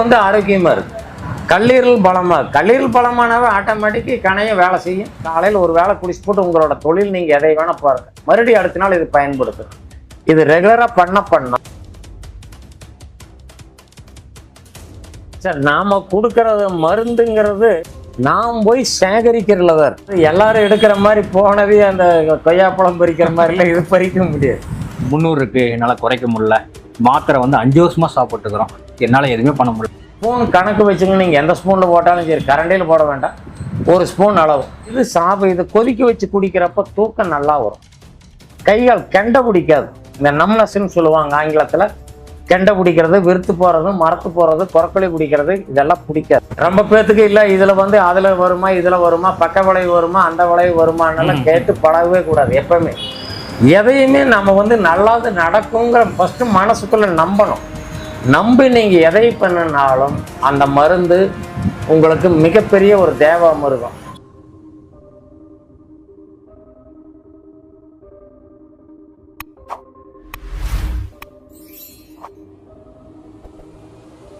வந்து ஆரோக்கியமா இருக்கு. கல்லீரல் பலமானாவே ஆட்டோமேட்டிக்கு கணையம் வேலை செய்யும். காலையில் ஒரு வேலை குடிச்சு போட்டு உங்களோட தொழில் நீங்க எதை வேணா பாருங்க, மறுபடியும் அடுத்த நாள் இது பயன்படுத்தும். இது ரெகுலரா பண்ண சார், நாம கொடுக்கறது மருந்துங்கிறது நாம் போய் சேகரிக்கிறதுல எல்லாரும் எடுக்கிற மாதிரி போனதே அந்த கொய்யாப்பழம் பறிக்கிற மாதிரிலாம் இது பறிக்க முடியாது. 300 இருக்கு, என்னால் குறைக்க முடியல. மாத்திரை வந்து 5 வருஷமா சாப்பிட்டுக்கிறோம், என்னால் எதுவுமே பண்ண முடியல. ஸ்பூன் கணக்கு வச்சுங்க, நீங்கள் எந்த ஸ்பூனில் போட்டாலும் சரி, கரண்டியில் போட வேண்டாம், ஒரு ஸ்பூன் அளவு இது கொதிக்க வச்சு குடிக்கிறப்ப தூக்கம் நல்லா வரும். கைகால் கெண்டை பிடிக்காது. இந்த நம்னஸ்ன்னு சொல்லுவாங்க ஆங்கிலத்தில். கெண்டை பிடிக்கிறது, விருத்து போகிறது, மரத்து போகிறது, குறக்களி பிடிக்கிறது, இதெல்லாம் பிடிக்காது. ரொம்ப பேர்த்துக்கு இல்லை இதில் வந்து அதில் வருமா, இதில் வருமா, பக்க விளைவு வருமா, அந்த விளைவு வருமானெல்லாம் கேட்டு பழகவே கூடாது. எப்பவுமே எதையுமே நம்ம வந்து நல்லாது நடக்குங்கிற ஃபஸ்ட்டு மனசுக்குள்ளே நம்பணும். நம்பி நீங்கள் எதை பண்ணினாலும் அந்த மருந்து உங்களுக்கு மிகப்பெரிய ஒரு தேவாமிருகம்.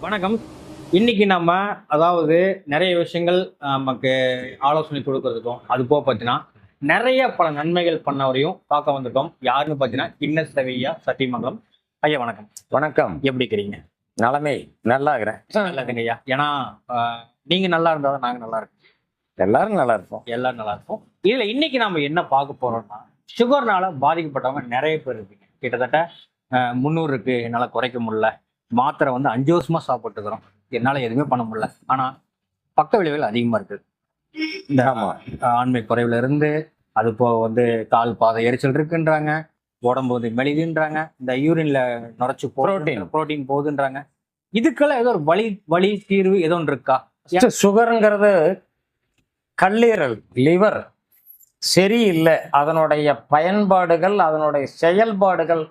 வணக்கம். இன்னைக்கு நம்ம அதாவது நிறைய விஷயங்கள் நமக்கு ஆலோசனை கொடுக்கறதுக்கும் அது போக பார்த்தீங்கன்னா நிறைய பல நன்மைகள் பண்ணவரையும் பார்க்க வந்திருக்கோம். யாருன்னு பார்த்தீங்கன்னா இன்னஸ் ரவியா சத்தியமங்கலம் ஐயா. வணக்கம். வணக்கம். எப்படி இருக்கிறீங்க? நலமே, நல்லா இருக்கிறேன். நல்லதுங்க ஐயா. ஏன்னா நீங்க நல்லா இருந்தால் தான் நாங்கள் நல்லா இருக்கோம். எல்லாரும் நல்லா இருப்போம். எல்லாரும் நல்லா இருப்போம். இதில் இன்னைக்கு நம்ம என்ன பார்க்க போறோம்னா, சுகர்னால பாதிக்கப்பட்டவங்க நிறைய பேர் இருக்கீங்க. கிட்டத்தட்ட 300 இருக்கு, என்னால் குறைக்க முடியல. மாத்திரை வந்து 5 வருஷமா சாப்பிட்டுக்கிறோம், என்னால் எதுவுமே பண்ண முடியல. ஆனால் பக்க விளைவுகள் அதிகமாக இருக்குது. இந்த ஆண்மை குறைவுல இருந்து அது போக வந்து கால் பாதை எரிச்சல் இருக்குன்றாங்க, உடம்பு வந்து மெலிதுன்றாங்க, இந்த யூரின்ல நுரைச்சு புரோட்டீன் போகுதுன்றாங்க. இதுக்கெல்லாம் ஏதோ ஒரு வழி தீர்வு ஏதோ ஒன்று இருக்கா? சுகருங்கிறது கல்லீரல், லிவர் சரியில்லை, அதனுடைய பயன்பாடுகள், அதனுடைய செயல்பாடுகள்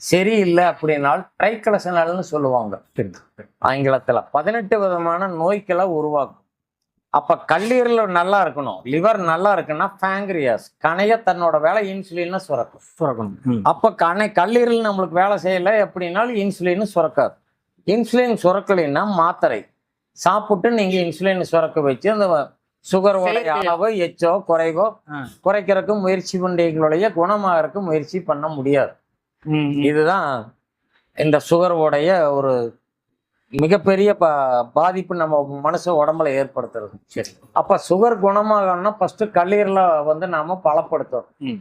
சரியில்லை அப்படின்னால் ட்ரைகலசனால்னு சொல்லுவாங்க ஆங்கிலத்தில். 18 விதமான நோய்களை உருவாக்கும். அப்போ கல்லீரல் நல்லா இருக்கணும், லிவர் நல்லா இருக்குன்னா பேங்க்ரியாஸ் கணைய தன்னோட வேலை இன்சுலின் சுரக்கணும். அப்போ கல்லீரல் நம்மளுக்கு வேலை செய்யலை அப்படின்னாலும் இன்சுலின் சுரக்காது. இன்சுலின் சுரக்கலைன்னா மாத்திரை சாப்பிட்டு நீங்கள் இன்சுலின் சுரக்க வச்சு அந்த சுகர் அளவு எச்சோ குறைவோ குறைக்கிறதுக்கு முயற்சி பண்ணுறீங்களுடைய குணமாகறதுக்கு முயற்சி பண்ண முடியாது. இதுதான் இந்த சுகரோடைய ஒரு மிகப்பெரிய பாதிப்பு நம்ம மனுஷ உடம்புல ஏற்படுத்துறது. சரி, அப்ப சுகர் குணமாகணும்னா ஃபர்ஸ்ட் கல்லீரலை வந்து நாம பலப்படுத்தணும்.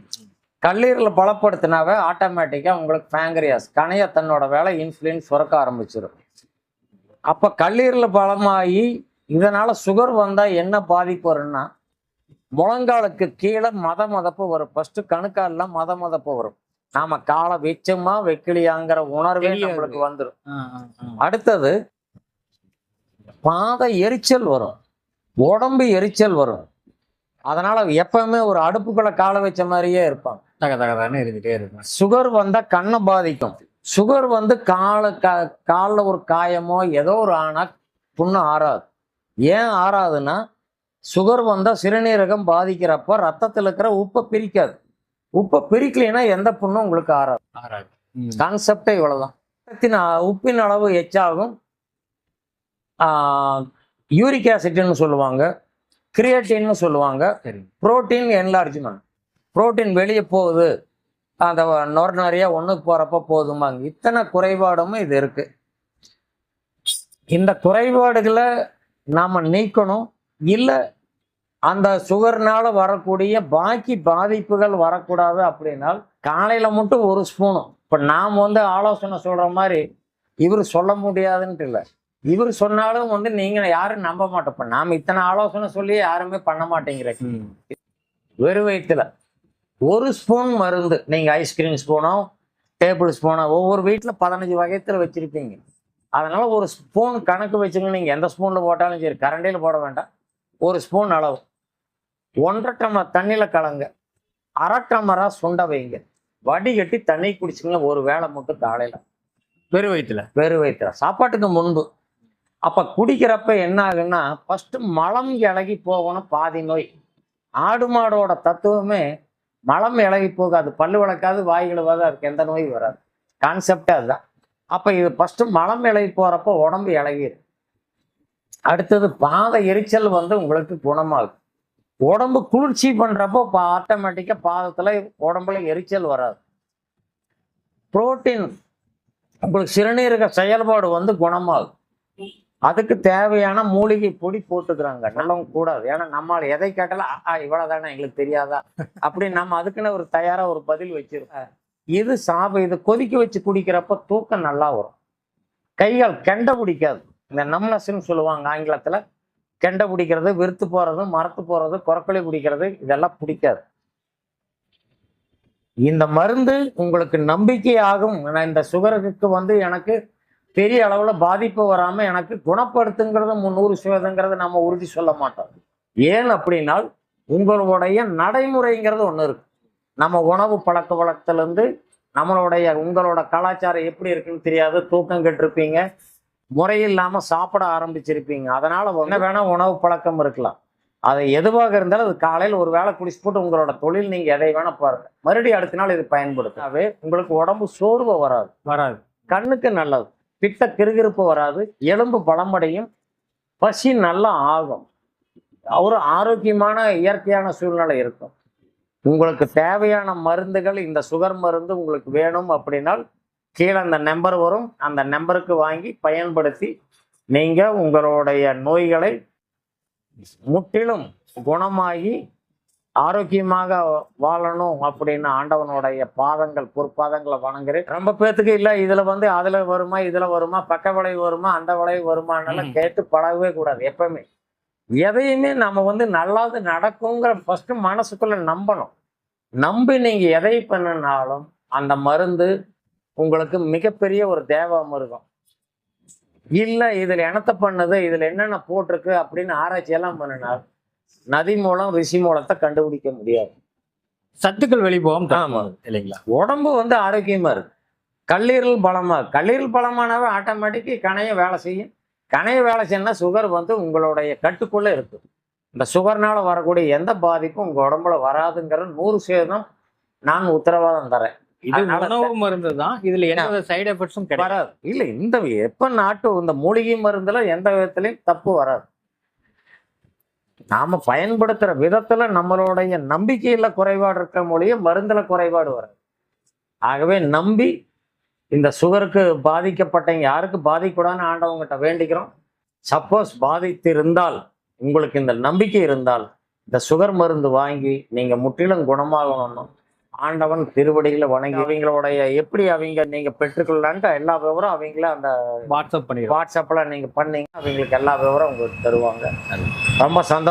கல்லீரலை பலப்படுத்தினாவே ஆட்டோமேட்டிக்கா உங்களுக்கு பேங்க்ரியாஸ் கணைய தன்னோட வேலை இன்சுலின் சுரக்க ஆரம்பிச்சிடும். அப்ப கல்லீரல் பலமாகி இதனால சுகர் வந்தா என்ன பாதிப்பு வரும்னா, முழங்காலுக்கு கீழே மதப்பு வரும். ஃபர்ஸ்ட் கணுக்கால்லாம் மதப்பு வரும். நாம காலை வச்சோமா வைக்கலையாங்கிற உணர்வே நம்மளுக்கு வந்துடும். அடுத்தது பாத எரிச்சல் வரும், உடம்பு எரிச்சல் வரும். அதனால எப்பவுமே ஒரு அடுப்புக்குள்ள காலை வச்ச மாதிரியே இருப்பாங்க, தகதகதானே இருந்துட்டே இருக்கும். சுகர் வந்தா கண்ணை பாதிக்கும். சுகர் வந்து காலில் ஒரு காயமோ ஏதோ ஒரு ஆனா புண்ணு ஆறாது. ஏன் ஆறாதுன்னா, சுகர் வந்தா சிறுநீரகம் பாதிக்கிறப்ப ரத்தத்தில் இருக்கிற உப்பை பிரிக்காது. உப்பை பிரிக்கலைன்னா எந்த புண்ணும் உங்களுக்கு ஆறாது. கான்செப்டே இவ்வளவுதான். உப்பின் அளவு எச்சாகும். யூரிக் ஆசிட்னு சொல்லுவாங்க, கிரியேட்டின்னு சொல்லுவாங்க, புரோட்டீன் என்லார்ஜ்மெண்ட். புரோட்டீன் வெளியே போகுது, அந்த நிறைய ஒன்றுக்கு போறப்ப போதுமாங்க. இத்தனை குறைபாடும் இது இருக்கு. இந்த குறைபாடுகளை நாம நீக்கணும். இல்லை அந்த சுகர்னால வரக்கூடிய பாக்கி பாதிப்புகள் வரக்கூடாது அப்படின்னால் காலையில மட்டும் ஒரு ஸ்பூனும். இப்போ நாம் வந்து ஆலோசனை சொல்ற மாதிரி இவர் சொல்ல முடியாதுன்ட்டு இல்லை, இவர் சொன்னாலும் வந்து நீங்க யாரும் நம்ப மாட்டோம். இப்போ நாம் இத்தனை ஆலோசனை சொல்லி யாருமே பண்ண மாட்டேங்கிற. வெறும் வயிற்றுல ஒரு ஸ்பூன் மருந்து, நீங்க ஐஸ்கிரீம் ஸ்பூனோ டேபிள் ஸ்பூனோ ஒவ்வொரு வீட்டில் 15 வகையத்தில் வச்சிருப்பீங்க. அதனால ஒரு ஸ்பூன் கணக்கு வச்சுங்க. நீங்க எந்த ஸ்பூன்ல போட்டாலும் சரி, கரண்டியில் போட வேண்டாம், ஒரு ஸ்பூன் அளவு 1.5 டம்ளர் தண்ணியில கலங்க, 1/2 டம்ளரா சுண்ட வைங்க, வடிகட்டி தண்ணி குடிச்சுங்க ஒரு வேளை மட்டும் காலையில வெறும் வயிற்றுல சாப்பாட்டுக்கு முன்பு. அப்ப குடிக்கிறப்ப என்ன ஆகுன்னா, ஃபர்ஸ்ட் மலம் இலகி போகணும். பாதி நோய் ஆடு மாடோட தத்துவமே மலம் இலகி போகாது, பல்லு வளர்க்காது, வாய் கழுவாது, அதுக்கு எந்த நோய் வராது. கான்செப்டே அதுதான். அப்ப இது ஃபர்ஸ்ட் மலம் இலகி போறப்ப உடம்பு இலகிடும். அடுத்தது பாத எரிச்சல் வந்து உங்களுக்கு குணமாகும். உடம்பு குளிர்ச்சி பண்றப்போ ஆட்டோமேட்டிக்கா பாதத்துல உடம்புல எரிச்சல் வராது. புரோட்டீன் உங்களுக்கு சிறுநீரக செயல்பாடு வந்து குணமாகும். அதுக்கு தேவையான மூலிகை பொடி போட்டுக்கிறாங்க. நல்லவங்க கூடாது. ஏன்னா நம்மால் எதை கேட்டாலும் இவ்வளவுதானே எங்களுக்கு தெரியாதா அப்படின்னு நம்ம அதுக்குன்னு ஒரு தயாரா ஒரு பதில் வச்சிருக்கோம். இது இது கொதிக்க வச்சு குடிக்கிறப்ப தூக்கம் நல்லா வரும். கைகள் கெண்டை பிடிக்காது. இந்த நம்னஸ்ன்னு சொல்லுவாங்க ஆங்கிலத்துல. கெண்டை பிடிக்கிறது, விருத்து போறது, மரத்து போறது, கொரக்கொலை பிடிக்கிறது, இதெல்லாம் பிடிக்காது. இந்த மருந்து உங்களுக்கு நம்பிக்கையாகும். இந்த சுகருக்கு வந்து எனக்கு பெரிய அளவுல பாதிப்பு வராம எனக்கு குணப்படுத்துங்கிறது 100% நம்ம உறுதி சொல்ல மாட்டோம். ஏன் அப்படின்னா உங்களுடைய நடைமுறைங்கிறது ஒண்ணு இருக்கு. நம்ம உணவு பழக்க வழக்கத்திலிருந்து உங்களோட கலாச்சாரம் எப்படி இருக்குன்னு தெரியாது. தூக்கம் கெட்டிருப்பீங்க, முறையில்லாம சாப்பிட ஆரம்பிச்சிருப்பீங்க. அதனால என்ன வேணா உணவு பழக்கம் இருக்கலாம். அது எதுவாக இருந்தாலும் அது காலையில் ஒரு வேளை குடிச்சு போட்டு உங்களோட தொழில் நீங்க எதை வேணா பாருங்க. மறுபடியும் அடுத்த நாள் இது பயன்படுத்தாவே உங்களுக்கு உடம்பு சோர்வு வராது. கண்ணுக்கு நல்லது. பித்த கிருகிருப்பு வராது. எலும்பு பலமடையும். பசி நல்லா ஆகும். ஒரு ஆரோக்கியமான இயற்கையான சூழ்நிலை இருக்கும். உங்களுக்கு தேவையான மருந்துகள், இந்த சுகர் மருந்து உங்களுக்கு வேணும் அப்படின்னால் கீழே அந்த நம்பர் வரும். அந்த நம்பருக்கு வாங்கி பயன்படுத்தி நீங்க உங்களுடைய நோய்களை முற்றிலும் குணமாகி ஆரோக்கியமாக வாழணும் அப்படின்னு ஆண்டவனுடைய பொற்பாதங்களை வணங்குறேன். ரொம்ப பேத்துக்கு இல்லை இதுல வந்து அதுல வருமா, இதுல வருமா, பக்க விளைவு வருமா, அந்த விளைவு வருமானால கேட்டு பழகவே கூடாது. எப்பவுமே எதையுமே நம்ம வந்து நல்லாது நடக்குங்கிற ஃபர்ஸ்ட் மனசுக்குள்ள நம்பணும். நம்பி நீங்க எதை பண்ணினாலும் அந்த மருந்து உங்களுக்கு மிகப்பெரிய ஒரு தேவாமிருகம். இல்லை இதுல என்னத்தை பண்ணுது, இதுல என்னென்ன போட்டிருக்கு அப்படின்னு ஆராய்ச்சி எல்லாம் பண்ணினால் நதி மூலம் ரிஷி மூலத்தை கண்டுபிடிக்க முடியாது. சத்துக்கள் வெளிப்போகும் இல்லைங்களா? உடம்பு வந்து ஆரோக்கியமா இருக்கு. கல்லீரல் பலமானாவே ஆட்டோமேட்டிக்கு கணைய வேலை செய்யும். கணைய வேலை செய்யணும்னா சுகர் வந்து உங்களுடைய கட்டுக்குள்ள இருக்கு. இந்த சுகர்னால வரக்கூடிய எந்த பாதிப்பும் உங்க உடம்புல வராதுங்கிற 100% நான் உத்தரவாதம் தரேன். இது உணவு மருந்து தான். இதுல எந்த சைடு எஃபெக்ட்ஸும் வராது. இல்லை இந்த இந்த மூலிகை மருந்துல எந்த விதத்திலையும் தப்பு வராது. நாம பயன்படுத்துற விதத்துல நம்மளுடைய நம்பிக்கையில குறைபாடு இருக்க மொழிய மருந்துல குறைபாடு வராது. ஆகவே நம்பி இந்த சுகருக்கு பாதிக்கப்பட்டவங்க யாருக்கு பாதிக்கூடாதுன்னு ஆண்டவங்கிட்ட வேண்டிக்கிறோம். சப்போஸ் பாதித்து இருந்தால் உங்களுக்கு இந்த நம்பிக்கை இருந்தால் இந்த சுகர் மருந்து வாங்கி நீங்க முற்றிலும் குணமாகணும். ஆண்டவன் திருவடிகளை வணங்கி அவங்களுடைய எப்படி நீங்க பெற்றுக்கொள்ளலான்ட்டு எல்லா விவரம் அவங்கள அந்த வாட்ஸ்அப்ல நீங்க பண்ணீங்க அவங்களுக்கு எல்லா விவரம் உங்களுக்கு தருவாங்க. ரொம்ப சந்தோஷம்.